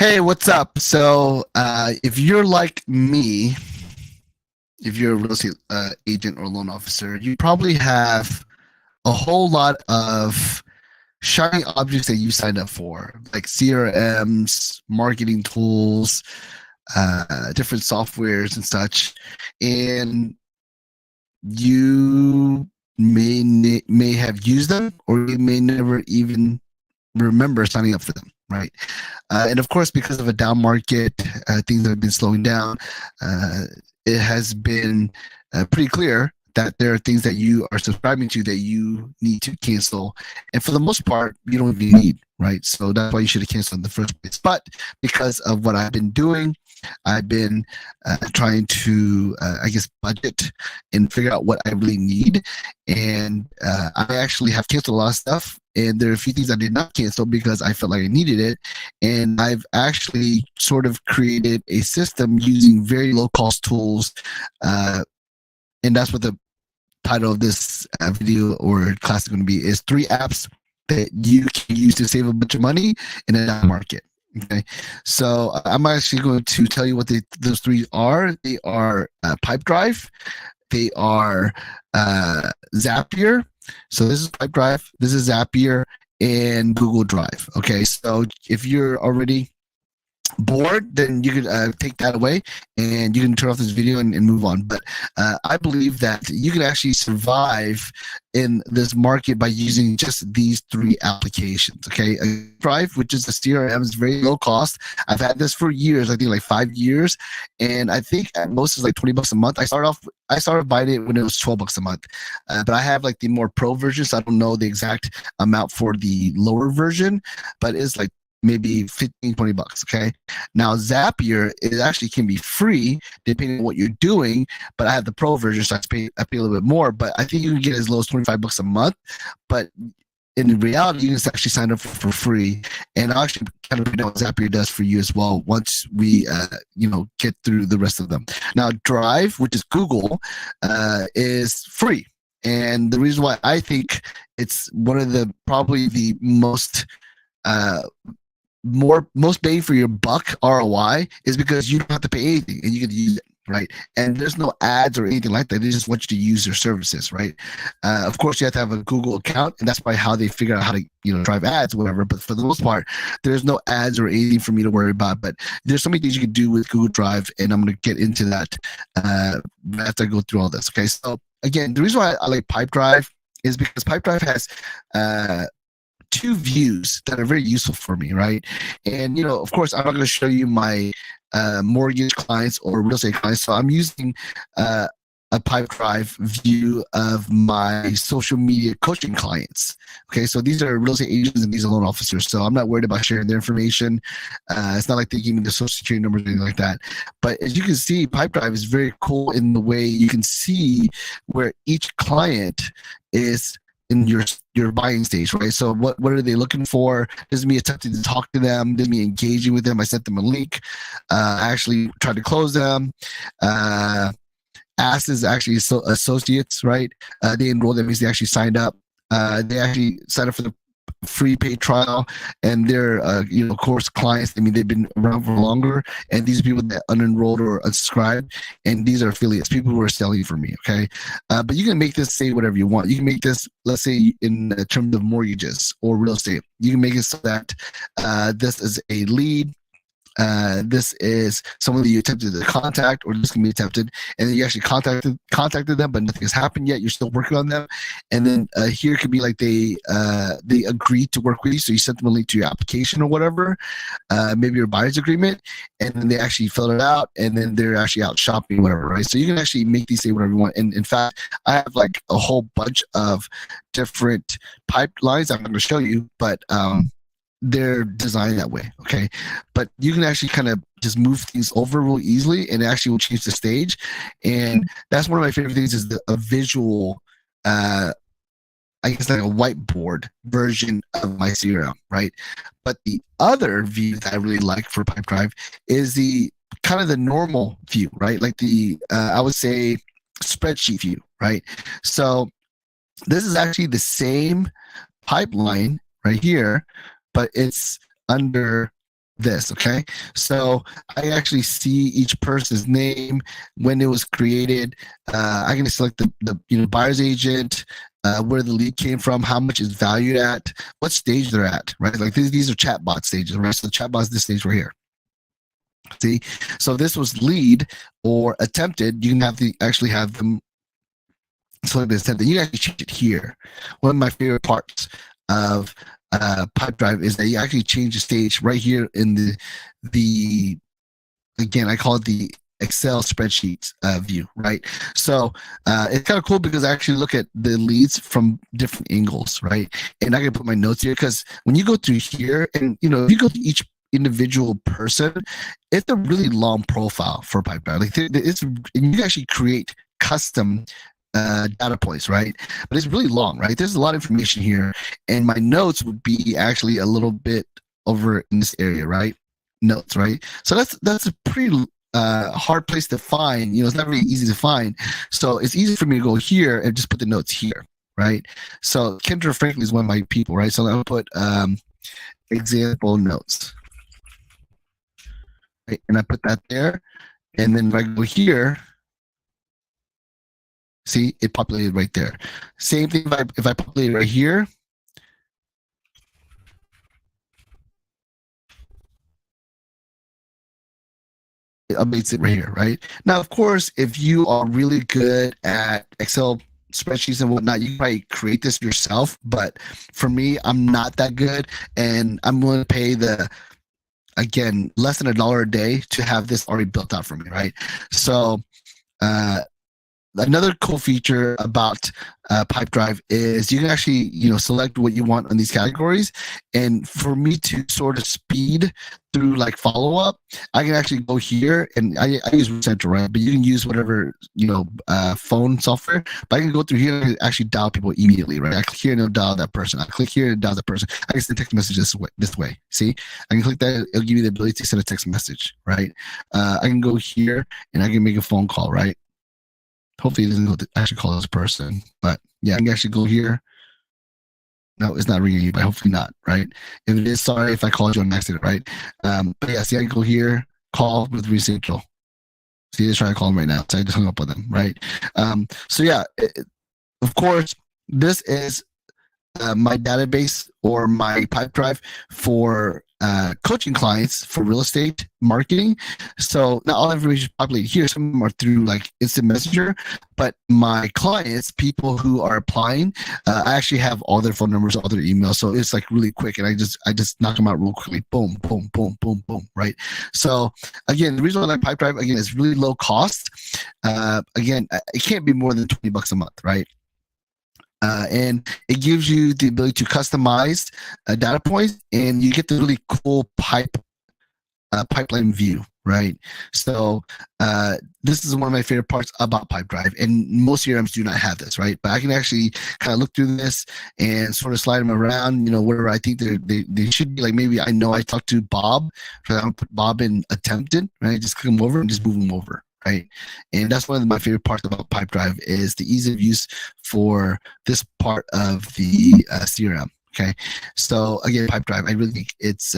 Hey, what's up? So, if you're like me, if you're a real estate agent or loan officer, you probably have a whole lot of shiny objects that you signed up for, like CRMs, marketing tools, different softwares and such. And you may have used them, or you may never even remember signing up for them, right? And of course, because of a down market, things have been slowing down. Uh, it has been pretty clear that there are things that you are subscribing to that you need to cancel. And for the most part, you don't even need, right? So that's why you should have canceled in the first place. But because of what I've been doing, I've been trying to, I guess, budget and figure out what I really need. And I actually have canceled a lot of stuff. And there are a few things I did not cancel because I felt like I needed it. And I've actually sort of created a system using very low cost tools. And that's what the title of this video or class is going to be, is 3 apps that you can use to save a bunch of money in a down market. Okay, so I'm actually going to tell you what those 3 are. They are Pipedrive, they are Zapier. So this is Pipedrive, this is Zapier, and Google Drive. Okay, so if you're already bored, then you could take that away and you can turn off this video and move on. But I believe that you can actually survive in this market by using just these 3 applications. Okay, Drive, which is a CRM, is very low cost. I've had this for years, I think like 5 years, and I think at most it's like $20 a month. I started buying it when it was $12 a month, but I have like the more pro version, so I don't know the exact amount for the lower version, but it's like maybe 15, $20. Okay. Now Zapier, it actually can be free depending on what you're doing, but I have the pro version, so I pay a little bit more, but I think you can get as low as $25 a month. But in reality, you can actually sign up for free. And I'll actually kind of know what Zapier does for you as well once we, get through the rest of them. Now, Drive, which is Google, is free. And the reason why I think it's one of the probably the uh, most bang for your buck ROI is because you don't have to pay anything and you can use it, right? And there's no ads or anything like that. They just want you to use their services, right? Of course, you have to have a Google account, and that's probably how they figure out how to drive ads, whatever. But for the most part, there's no ads or anything for me to worry about. But there's so many things you can do with Google Drive, and I'm going to get into that after I go through all this. Okay, so again, the reason why I like Pipedrive is because Pipedrive has 2 views that are very useful for me, right? And of course, I'm not going to show you my mortgage clients or real estate clients, so I'm using a Pipedrive view of my social media coaching clients. Okay, so these are real estate agents and these are loan officers, so I'm not worried about sharing their information. It's not like they give me the social security numbers or anything like that. But as you can see, Pipedrive is very cool in the way you can see where each client is in your buying stage, right? So what are they looking for? This is me attempting to talk to them. This is me engaging with them. I sent them a link. I actually tried to close them. Asked is actually associates, right? They enrolled. That means they actually signed up. They actually signed up for the free paid trial, and they're of course clients. I mean, they've been around for longer, and these are people that unenrolled or unsubscribed, and these are affiliates, people who are selling for me. Okay, but you can make this say whatever you want. You can make this, let's say, in terms of mortgages or real estate. You can make it so that this is a lead. This is someone that you attempted to contact, or this can be attempted, and then you actually contacted them, but nothing has happened yet. You're still working on them, and then here could be like they agreed to work with you, so you sent them a link to your application or whatever, maybe your buyer's agreement, and then they actually filled it out, and then they're actually out shopping, whatever, right? So you can actually make these say whatever you want. And in fact, I have like a whole bunch of different pipelines I'm going to show you, but they're designed that way. Okay, but you can actually kind of just move things over real easily, and it actually will change the stage. And that's one of my favorite things, is a visual, I guess like a whiteboard version of my CRM, right? But the other view that I really like for Pipedrive is the kind of the normal view, right? Like the I would say spreadsheet view, right? So this is actually the same pipeline right here, but it's under this. Okay, so I actually see each person's name, when it was created. I can select the buyer's agent, where the lead came from, how much it's valued at, what stage they're at, right? Like these are chatbot stages, right? So the chatbot's this stage right here. See, so this was lead or attempted. You can actually have them select the attempted. You can actually change it here. One of my favorite parts of Pipedrive is that you actually change the stage right here in the again, I call it the Excel spreadsheets view, right? So it's kind of cool because I actually look at the leads from different angles, right? And I can put my notes here because when you go through here, and if you go to each individual person, it's a really long profile for Pipedrive. Like and you can actually create custom data points, right? But it's really long, right? There's a lot of information here, and my notes would be actually a little bit over in this area, right? Notes, right? So that's a pretty hard place to find. It's not really easy to find. So it's easy for me to go here and just put the notes here, right? So Kendra Franklin is one of my people, right? So I'll put example notes, right? And I put that there, and then if I go here, see, it populated right there. Same thing if I populate it right here. It updates it right here, right? Now, of course, if you are really good at Excel spreadsheets and whatnot, you can probably create this yourself. But for me, I'm not that good, and I'm willing to pay again, less than $1 a day to have this already built out for me, right? So another cool feature about Pipedrive is you can actually select what you want on these categories, and for me to sort of speed through like follow up, I can actually go here, and I use Recenter, right? But you can use whatever phone software. But I can go through here and actually dial people immediately, right? I click here and it'll dial that person. I click here and dial that person. I can send text messages this way. See, I can click that. It'll give me the ability to send a text message, right? I can go here and I can make a phone call, right? Hopefully it doesn't actually call this person, but yeah, I can actually go here. No, it's not ringing you, but hopefully not, right? If it is, sorry if I called you on accident, right? But yeah, see, I can go here, call with Recentral. See, they're trying to call him right now, so I just hung up with them, right? So yeah, of course, this is my database or my Pipedrive for coaching clients for real estate marketing. So not all information is populated here. Some of them are through like instant messenger, but my clients, people who are applying, I actually have all their phone numbers, all their emails. So it's like really quick, and I just knock them out real quickly. Boom, boom, boom, boom, boom. Right. So again, the reason I like Pipedrive again is really low cost. Again, it can't be more than $20 a month, right? And it gives you the ability to customize data points, and you get the really cool pipeline view, right? So this is one of my favorite parts about Pipedrive, and most CRMs do not have this, right? But I can actually kind of look through this and sort of slide them around, where I think they should be. Like maybe I know I talked to Bob, so I'm put Bob in attempted, right? Just click him over and just move him over. Right. And that's one of my favorite parts about Pipedrive is the ease of use for this part of the CRM. Okay. So again, Pipedrive, I really think it's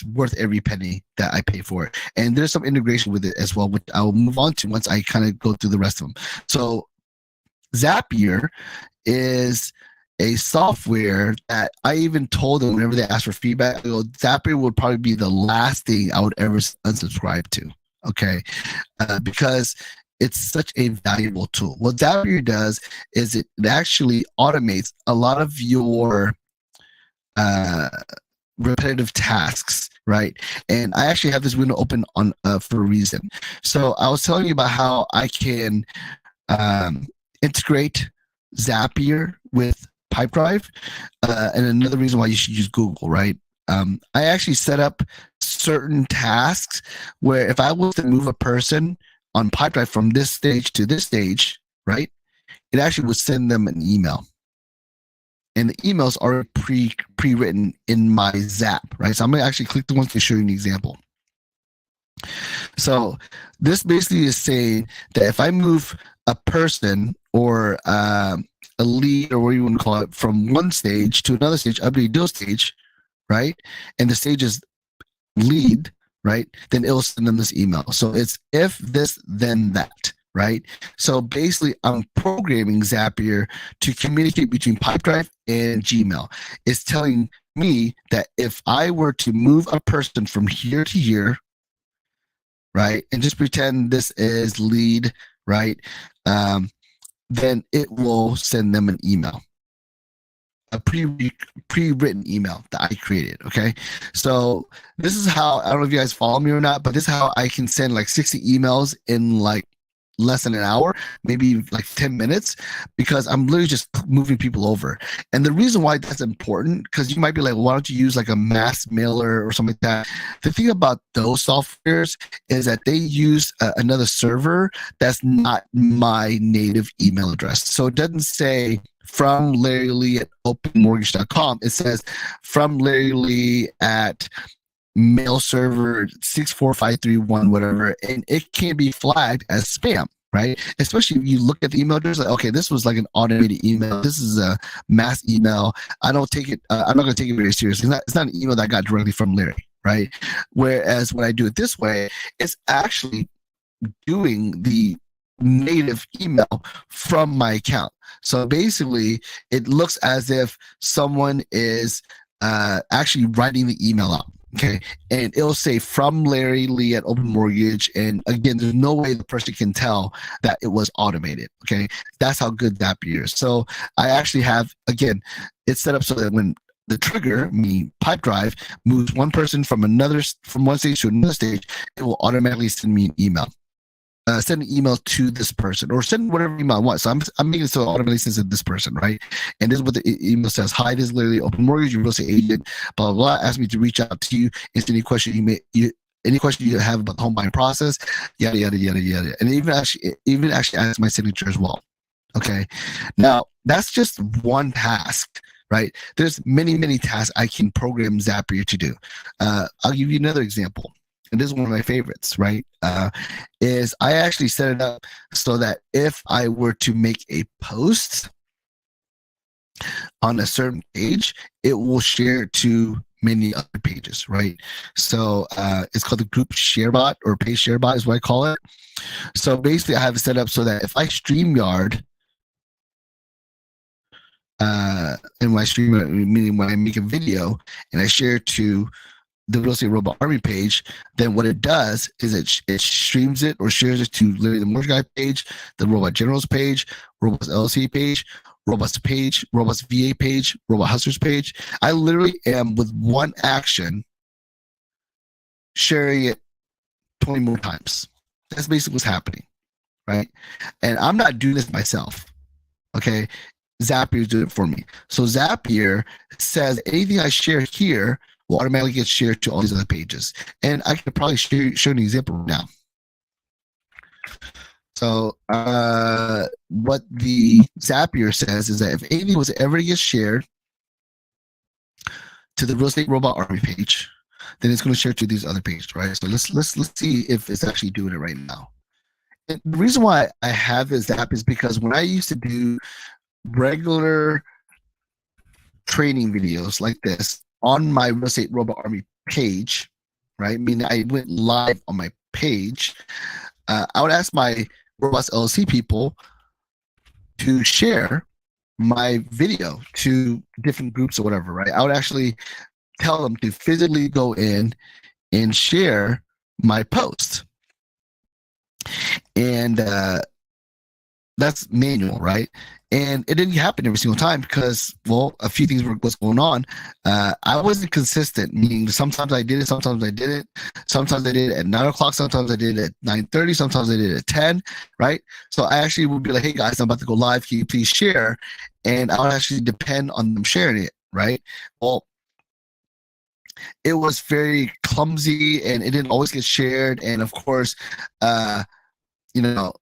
worth every penny that I pay for it. And there's some integration with it as well, which I'll move on to once I kind of go through the rest of them. So Zapier is a software that I even told them whenever they asked for feedback, I go, Zapier would probably be the last thing I would ever unsubscribe to. Okay, because it's such a valuable tool. What Zapier does is it actually automates a lot of your repetitive tasks, right? And I actually have this window open on for a reason. So I was telling you about how I can integrate Zapier with Pipedrive, and another reason why you should use Google, right? I actually set up certain tasks where if I was to move a person on Pipedrive from this stage to this stage, right, it actually would send them an email. And the emails are pre-written in my Zap, right? So I'm going to actually click the ones to show you an example. So this basically is saying that if I move a person or a lead or what you want to call it from one stage to another stage, update deal stage, right? And the stage is lead, right, then it'll send them this email. So it's if this, then that, right? So basically, I'm programming Zapier to communicate between Pipedrive and Gmail. It's telling me that if I were to move a person from here to here, right, and just pretend this is lead, right, then it will send them an email, a pre-written email that I created. Okay, so this is how, I don't know if you guys follow me or not, but this is how I can send like 60 emails in like less than an hour, maybe like 10 minutes, because I'm literally just moving people over. And the reason why that's important, because you might be like, why don't you use like a mass mailer or something like that? The thing about those softwares is that they use another server that's not my native email address. So it doesn't say from Larry Lee at openmortgage.com. It says from Larry Lee at mail server 64531, whatever, and it can be flagged as spam, right? Especially if you look at the email address, like, okay, this was like an automated email. This is a mass email. I don't take it. I'm not going to take it very seriously. It's not an email that I got directly from Larry, right? Whereas when I do it this way, it's actually doing the native email from my account. So basically, it looks as if someone is actually writing the email out. Okay, and it'll say from Larry Lee at Open Mortgage, and again, there's no way the person can tell that it was automated. Okay, that's how good Zapier is. So I actually have, again, it's set up so that when the trigger, meaning Pipedrive, moves one person from one stage to another stage, it will automatically send me an email. Send an email to this person, or send whatever email I want. So I'm making it so it automatically sends to this person, right? And this is what the email says: hi, this is Larry Open Mortgage, your real estate agent, blah blah blah. Ask me to reach out to you. Answer any question any question you have about the home buying process, yada yada yada yada. And even actually adds my signature as well. Okay, now that's just one task, right? There's many tasks I can program Zapier to do. I'll give you another example. And this is one of my favorites, right? Is I actually set it up so that if I were to make a post on a certain page, it will share to many other pages, right? So it's called the group share bot, or page share bot is what I call it. So basically, I have it set up so that if I StreamYard, in my StreamYard, meaning when I make a video and I share it to the Real Estate Robot Army page, then what it does is it streams it or shares it to literally the Mortgage Guy page, the Robot Generals page, Robots LLC page, Robots page, Robots VA page, Robot Hustlers page. I literally am, with one action, sharing it 20 more times. That's basically what's happening, right? And I'm not doing this myself, okay? Zapier is doing it for me. So Zapier says anything I share here will automatically get shared to all these other pages. And I could probably show an example now. So what the Zapier says is that if anything was ever to get shared to the Real Estate Robot Army page, then it's going to share to these other pages, right? So let's see if it's actually doing it right now. And the reason why I have this app is because when I used to do regular training videos like this on my Real Estate Robot Army page, right? I mean, I went live on my page. I would ask my Robots LLC people to share my video to different groups or whatever, right? I would actually tell them to physically go in and share my post. And that's manual, right? And it didn't happen every single time because, well, a few things were what's going on. I wasn't consistent, meaning sometimes I did it, sometimes I didn't. Sometimes I did it at 9 o'clock, sometimes I did it at 9:30, sometimes I did it at 10, right? So I actually would be like, hey guys, I'm about to go live. Can you please share? And I would actually depend on them sharing it, right? Well, it was very clumsy and it didn't always get shared. And of course, you know,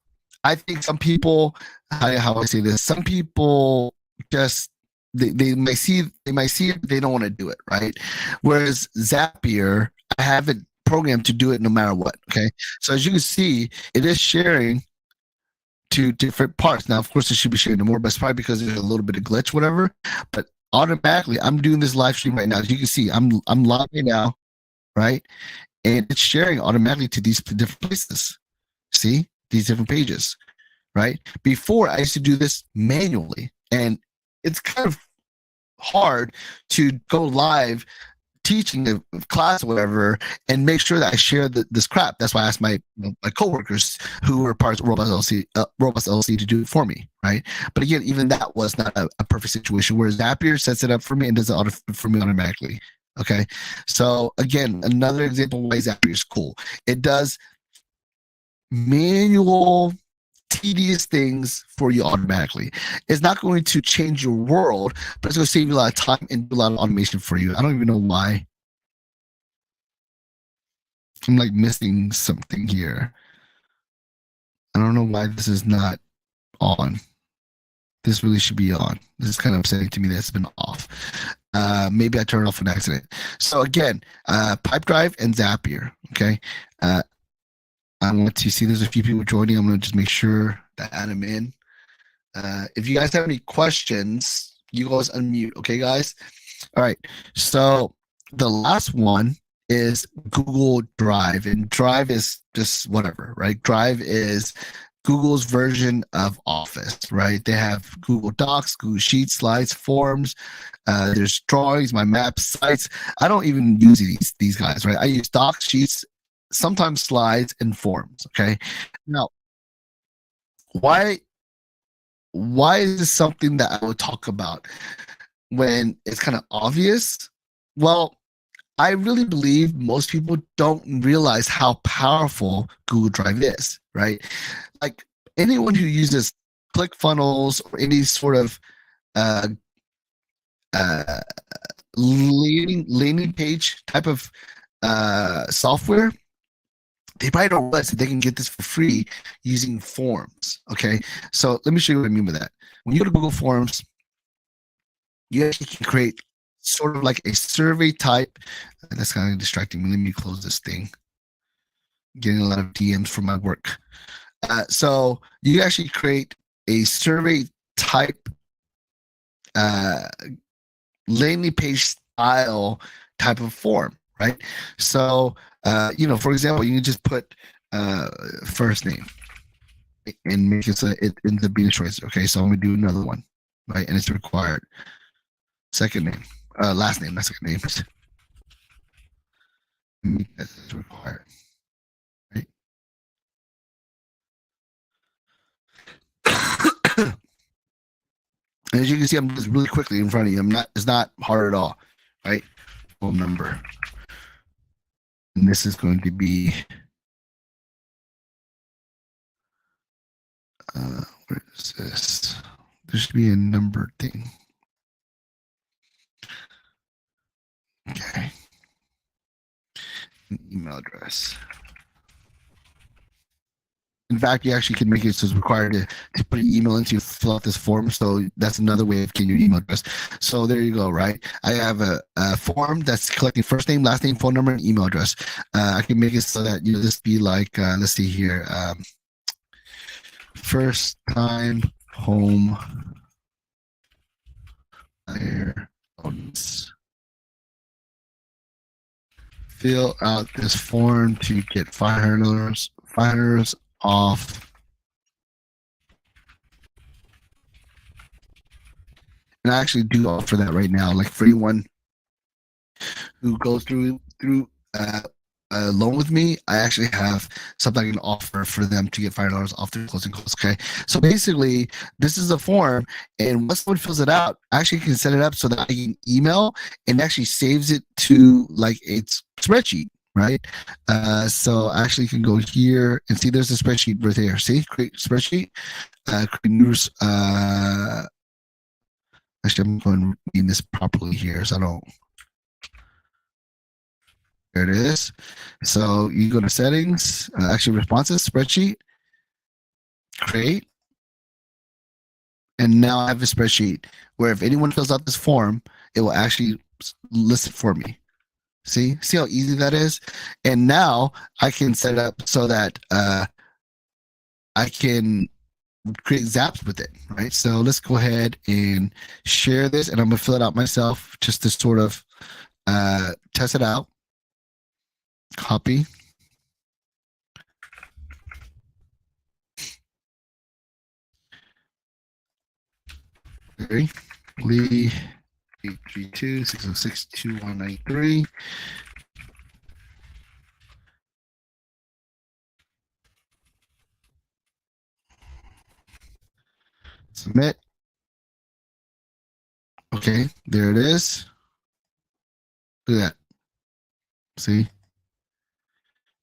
I think some people, how I say this, some people just they might see it, but they don't want to do it, right? Whereas Zapier, I have it programmed to do it no matter what. Okay, so as you can see, it is sharing to different parts. Now, of course, it should be sharing to more, but it's probably because there's a little bit of glitch, whatever. But automatically, I'm doing this live stream right now. As you can see, I'm live right now, right? And it's sharing automatically to these different places. See these different pages, right? Before I used to do this manually, and it's kind of hard to go live teaching a class or whatever and make sure that I share this crap. That's why I asked my coworkers who were parts of Robust LLC to do it for me, right? But again, even that was not a perfect situation where Zapier sets it up for me and does it for me automatically. Okay, so again, another example why Zapier is cool. It does manual tedious things for you automatically. It's not going to change your world, but it's going to save you a lot of time and do a lot of automation for you. I don't even know why. I'm like missing something here. I don't know why this is not on. This really should be on. This is kind of upsetting to me that it's been off. Maybe I turned it off on accident. So again, Pipedrive and Zapier. Okay. I want to see there's a few people joining. I'm going to just make sure to add them in. If you guys have any questions, you guys unmute. Okay, guys? All right. So the last one is Google Drive. And Drive is just whatever, right? Drive is Google's version of Office, right? They have Google Docs, Google Sheets, Slides, Forms. There's drawings, my maps, sites. I don't even use these guys, right? I use Docs, Sheets, sometimes Slides, and Forms. Okay. Now, why is this something that I would talk about when it's kind of obvious? Well, I really believe most people don't realize how powerful Google Drive is, right? Like anyone who uses ClickFunnels or any sort of uh, landing page type of software, they probably don't realize that they can get this for free using Forms. Okay, so let me show you what I mean by that. When you go to Google Forms, you actually can create sort of like a survey type. That's kind of distracting me. Let me close this thing. Getting a lot of DMs from my work. So you actually create a survey type landing page style type of form, right? So, for example, you can just put first name and make it so it ends up being a choice. Okay, so I'm gonna do another one, right? And it's required. Second name, last name, not second name. Make that as required, right? And as you can see, I'm just really quickly in front of you. It's not hard at all, right? Phone number. And this is going to be where is this? There should be a number thing. Okay. An email address. In fact, you actually can make it so it's required to put an email in to fill out this form. So that's another way of getting your email address. So there you go, right? I have a form that's collecting first name, last name, phone number, and email address. I can make it so that this be like, let's see here, first time home buyer bonus. Fill out this form to get $500 off. And I actually do offer that right now, like for anyone who goes through a loan with me, I actually have something I can offer for them to get $500 off their closing costs. Okay, so basically, this is a form, and once someone fills it out, I actually can set it up so that I can email and actually saves it to like a spreadsheet. Right, so I actually can go here and see there's a spreadsheet right there. See, create spreadsheet, create new. Actually, I'm going to read this properly here, so I don't. There it is. So you go to settings, actually responses, spreadsheet, create, and now I have a spreadsheet where if anyone fills out this form, it will actually list it for me. See how easy that is? And now I can set it up so that I can create zaps with it, right? So let's go ahead and share this, and I'm gonna fill it out myself just to sort of test it out. Copy. Okay. Lee 832-606-2193. Submit. Okay, there it is. Look at that. See?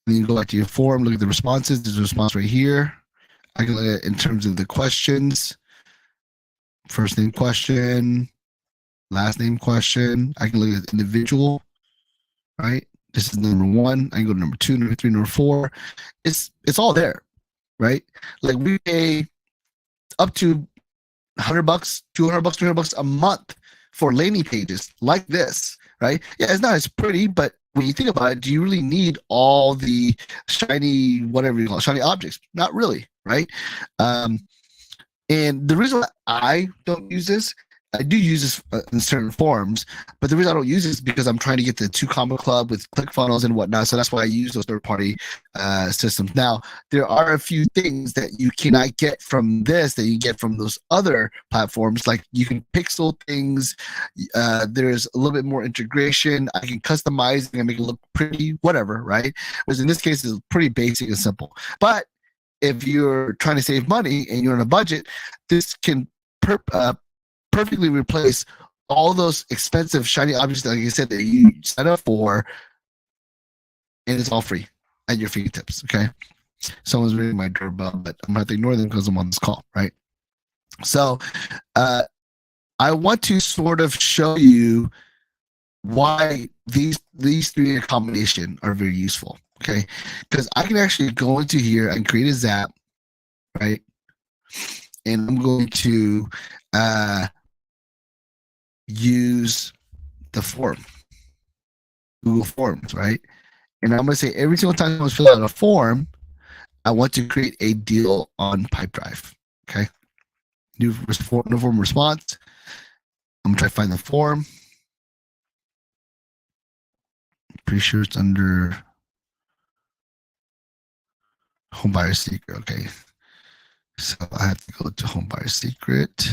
Then you go back to your form, look at the responses. There's a response right here. I can look at it in terms of the questions. First name question, last name question. I can look at individual, right? This is number one. I can go to number two, number three, number four. It's all there, right? Like we pay up to $100, $200, $300 a month for landing pages like this, right? Yeah, it's not as pretty, but when you think about it, do you really need all the shiny, whatever you call it, shiny objects? Not really, right? And the reason why I don't use this, I do use this in certain forms, but the reason I don't use it is because I'm trying to get the 2Comma Club with ClickFunnels and whatnot. So that's why I use those third-party systems. Now, there are a few things that you cannot get from this that you get from those other platforms. Like you can pixel things. There's a little bit more integration. I can customize and make it look pretty, whatever, right? Whereas in this case, it's pretty basic and simple. But if you're trying to save money and you're on a budget, this can perfectly replace all those expensive shiny objects, like I said, that you sign up for, and it's all free at your fingertips. Okay. Someone's ringing my doorbell, but I'm gonna have to ignore them because I'm on this call, right? So I want to sort of show you why these three in combination are very useful. Okay, because I can actually go into here and create a Zap, right? And I'm going to use the form, Google Forms, right? And I'm going to say every single time I fill out a form, I want to create a deal on Pipedrive. Okay, new form response. I'm going to try to find the form. Pretty sure it's under Home Buyer Secret. Okay, so I have to go to Home Buyer Secret.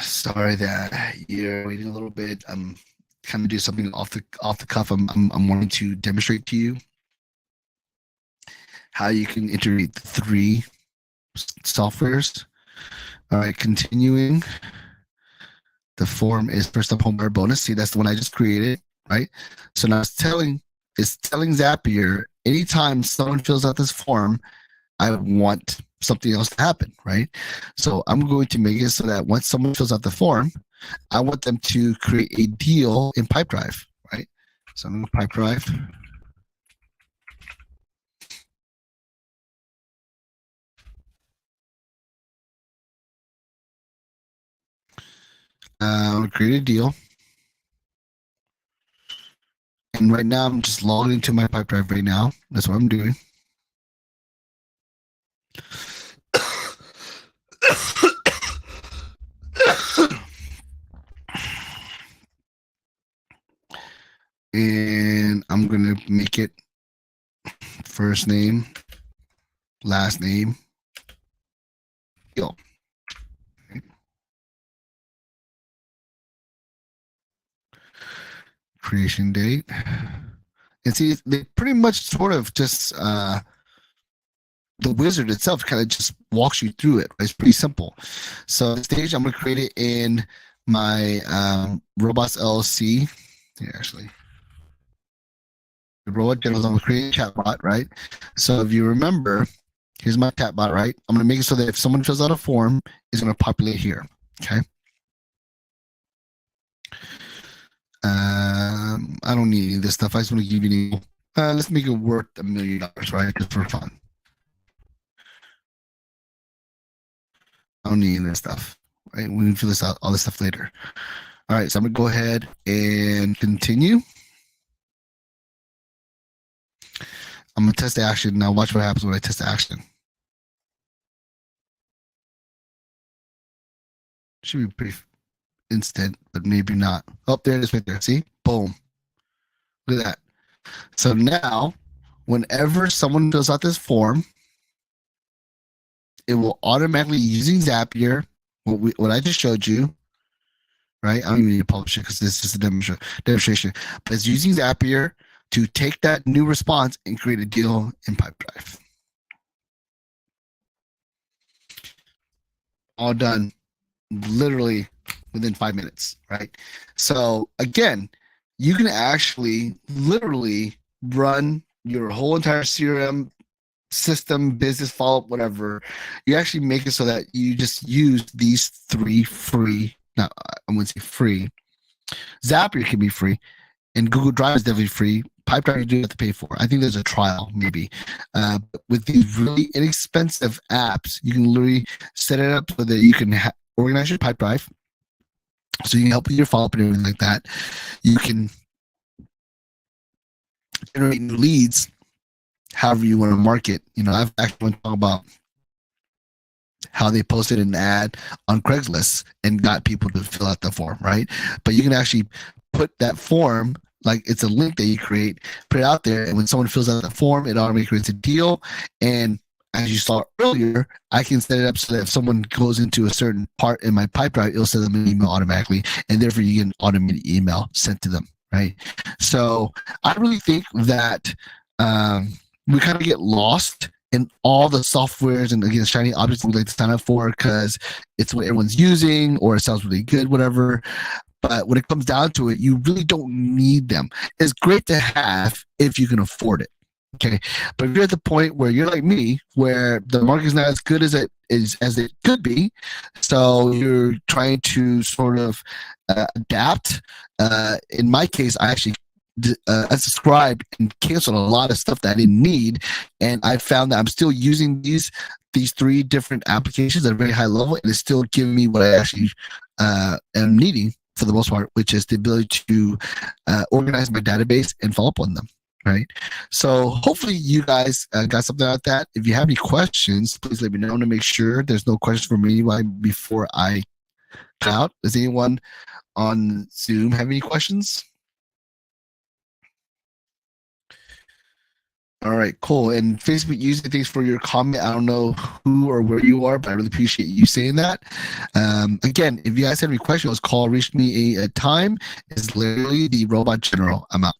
Sorry that you're waiting a little bit. I'm kind of do something off the cuff. I'm wanting to demonstrate to you how you can integrate the three softwares. All right, continuing. The form is first up home buyer bonus. See, that's the one I just created, right? So now it's telling Zapier anytime someone fills out this form, I want something else to happen, right? So I'm going to make it so that once someone fills out the form, I want them to create a deal in Pipedrive, right? So I'm going to Pipedrive. I'm going to create a deal. And right now, I'm just logging into my Pipedrive right now. That's what I'm doing. And I'm going to make it first name, last name, deal. Okay. Creation date. And see, they pretty much sort of just the wizard itself kind of just walks you through it. It's pretty simple. So the stage, I'm going to create it in my Robots LLC. Here, actually. The robot generals, I'm going to create a chatbot, right? So if you remember, here's my chatbot, right? I'm going to make it so that if someone fills out a form, it's going to populate here. Okay. I don't need any of this stuff. I just want to give you let's make it worth $1 million, right? Just for fun. I don't need any of this stuff, right? We can fill this out, all this stuff later. All right, so I'm gonna go ahead and continue. I'm gonna test the action. Now watch what happens when I test the action. Should be pretty instant, but maybe not. Oh, there it is right there. See? Boom. Look at that. So now, whenever someone fills out this form, it will automatically, using Zapier, what I just showed you, right? I don't even need to publish it because this is a demonstration. But it's using Zapier to take that new response and create a deal in Pipedrive. All done literally within 5 minutes, right? So again, you can actually literally run your whole entire CRM system, business follow-up, whatever. You actually make it so that you just use these 3 free, not I wouldn't say free. Zapier can be free, and Google Drive is definitely free. Pipedrive you do have to pay for. I think there's a trial maybe. But with these really inexpensive apps, you can literally set it up so that you can organize your Pipedrive, so you can help with your follow-up and everything like that. You can generate new leads however you want to market. I've actually want to talk about how they posted an ad on Craigslist and got people to fill out the form, right? But you can actually put that form, like it's a link that you create, put it out there, and when someone fills out the form, it automatically creates a deal. And as you saw earlier, I can set it up so that if someone goes into a certain part in my Pipedrive, it'll send them an email automatically, and therefore you get an automated email sent to them, right? So I really think that we kind of get lost in all the softwares and, again, shiny objects we like to sign up for because it's what everyone's using or it sounds really good, whatever. But when it comes down to it, you really don't need them. It's great to have if you can afford it. Okay. But if you're at the point where you're like me, where the market's not as good as it could be, so you're trying to sort of adapt. In my case, I actually unsubscribed and canceled a lot of stuff that I didn't need, and I found that I'm still using these 3 different applications at a very high level, and it's still giving me what I actually am needing for the most part, which is the ability to organize my database and follow up on them. Right. So hopefully you guys got something out of that. If you have any questions, please let me know to make sure there's no questions from anyone before I cut out. Does anyone on Zoom have any questions? All right, cool. And Facebook user, thanks for your comment. I don't know who or where you are, but I really appreciate you saying that. Again, if you guys have any questions, call Reach Me a time. It's literally the Robot General. I'm out.